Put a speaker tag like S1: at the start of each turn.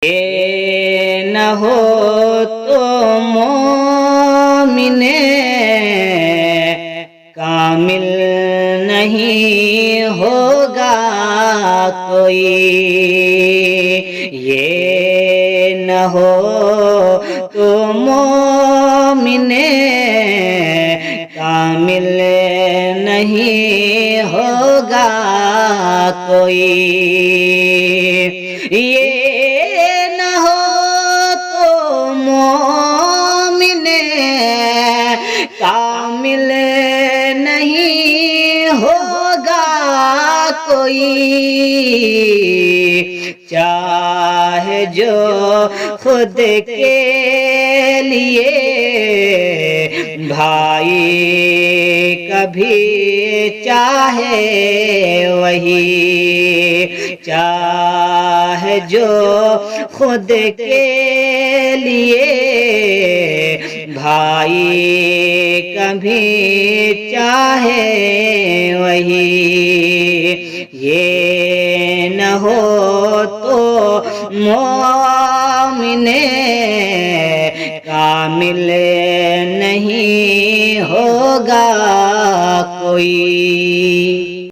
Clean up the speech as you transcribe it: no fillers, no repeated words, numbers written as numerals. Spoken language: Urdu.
S1: یہ نہ ہو تو مومن کامل نہیں ہوگا کوئی، یہ نہ ہو تو مومن کامل نہیں ہوگا کوئی، یہ نہ ہو تو مومن کامل نہیں ہوگا کوئی، چاہے جو خود کے لیے بھائی کبھی چاہے وہی، چاہے جو خود کے لیے بھائی کبھی چاہے وہی، یہ نہ ہو تو مومن کامل نہیں ہوگا کوئی۔